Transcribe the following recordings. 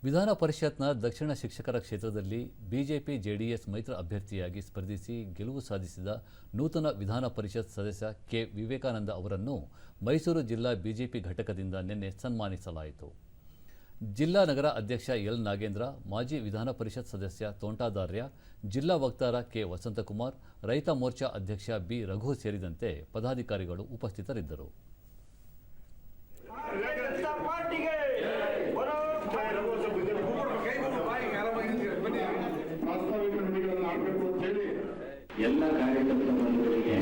ವಿಧಾನ ಪರಿಷತ್ನ ದಕ್ಷಿಣ ಶಿಕ್ಷಕರ ಕ್ಷೇತ್ರದಲ್ಲಿ ಬಿಜೆಪಿ ಜೆಡಿಎಸ್ ಮೈತ್ರಿ ಅಭ್ಯರ್ಥಿಯಾಗಿ ಸ್ಪರ್ಧಿಸಿ ಗೆಲುವು ಸಾಧಿಸಿದ ನೂತನ ವಿಧಾನ ಪರಿಷತ್ ಸದಸ್ಯ ಕೆ ವಿವೇಕಾನಂದ ಅವರನ್ನು ಮೈಸೂರು ಜಿಲ್ಲಾ ಬಿಜೆಪಿ ಘಟಕದಿಂದ ನಿನ್ನೆ ಸನ್ಮಾನಿಸಲಾಯಿತು. ಜಿಲ್ಲಾ ನಗರ ಅಧ್ಯಕ್ಷ ಎಲ್ ನಾಗೇಂದ್ರ, ಮಾಜಿ ವಿಧಾನ ಪರಿಷತ್ ಸದಸ್ಯ ತೋಂಟಾದಾರ್ಯ, ಜಿಲ್ಲಾ ವಕ್ತಾರ ಕೆ ವಸಂತಕುಮಾರ್, ರೈತ ಮೋರ್ಚಾ ಅಧ್ಯಕ್ಷ ಬಿ ರಘು ಸೇರಿದಂತೆ ಪದಾಧಿಕಾರಿಗಳು ಉಪಸ್ಥಿತರಿದ್ದರು.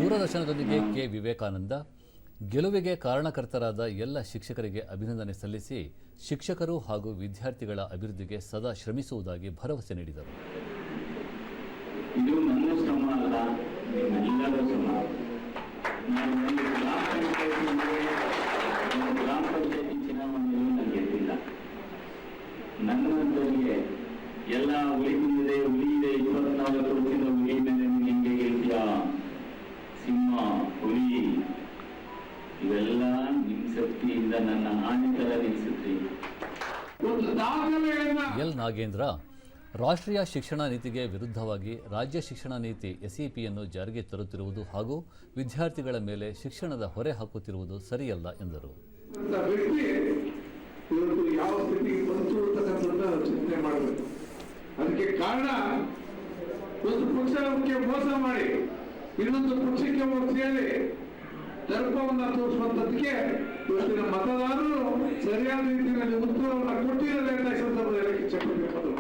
ದೂರದರ್ಶನದೊಂದಿಗೆ ಕೆ ವಿವೇಕಾನಂದ ಗೆಲುವಿಗೆ ಕಾರಣಕರ್ತರಾದ ಎಲ್ಲ ಶಿಕ್ಷಕರಿಗೆ ಅಭಿನಂದನೆ ಸಲ್ಲಿಸಿ ಶಿಕ್ಷಕರು ಹಾಗೂ ವಿದ್ಯಾರ್ಥಿಗಳ ಅಭಿವೃದ್ಧಿಗೆ ಸದಾ ಶ್ರಮಿಸುವುದಾಗಿ ಭರವಸೆ ನೀಡಿದರು. ಇದು ನನ್ನ ಶ್ರಮ ಅಲ್ಲ, ನಿಮ್ಮೆಲ್ಲರ ಶ್ರಮ. ಗ್ರಾಮ ಪಂಚಾಯತಿ ಚುನಾವಣೆಯಲ್ಲಿ ನಾನು ಗೆದ್ದಿಲ್ಲ. ನನ್ನಂತವರಿಗೆ ಎಲ್ಲ ಹುಲಿ 24 ವರ್ಷದ ಹುಲಿ ಮೇಲೆ ನಿಮಗೆ ಗೆಲ್ತೀಯ, ಸಿಂಹ, ಹುಲಿ ಇವೆಲ್ಲ ನಿಮ್ಮ ಶಕ್ತಿಯಿಂದ ನನ್ನ ಹಾನಿ ತರ ನಿಲ್ಲಿಸುತ್ತೆ. ಎಲ್ ನಾಗೇಂದ್ರ, ರಾಷ್ಟ್ರೀಯ ಶಿಕ್ಷಣ ನೀತಿಗೆ ವಿರುದ್ಧವಾಗಿ ರಾಜ್ಯ ಶಿಕ್ಷಣ ನೀತಿ ಎಸ್ಇಪಿಯನ್ನು ಜಾರಿಗೆ ತರುತ್ತಿರುವುದು ಹಾಗೂ ವಿದ್ಯಾರ್ಥಿಗಳ ಮೇಲೆ ಶಿಕ್ಷಣದ ಹೊರೆ ಹಾಕುತ್ತಿರುವುದು ಸರಿಯಲ್ಲ ಎಂದರು. ಅದಕ್ಕೆ ಕಾರಣ ಒಂದು ಪಕ್ಷಕ್ಕೆ ಮೋಸ ಮಾಡಿ ಇನ್ನೊಂದು ಪಕ್ಷಕ್ಕೆ ಸೇರಿ ದರ್ಪವನ್ನು ತೋರಿಸುವಂತದಕ್ಕೆ ಇವತ್ತಿನ ಮತದಾರರು ಸರಿಯಾದ ರೀತಿಯಲ್ಲಿ ಉತ್ತರವನ್ನು ಕೊಟ್ಟಿರಲಿಲ್ಲ. ಸಂದರ್ಭದಲ್ಲಿ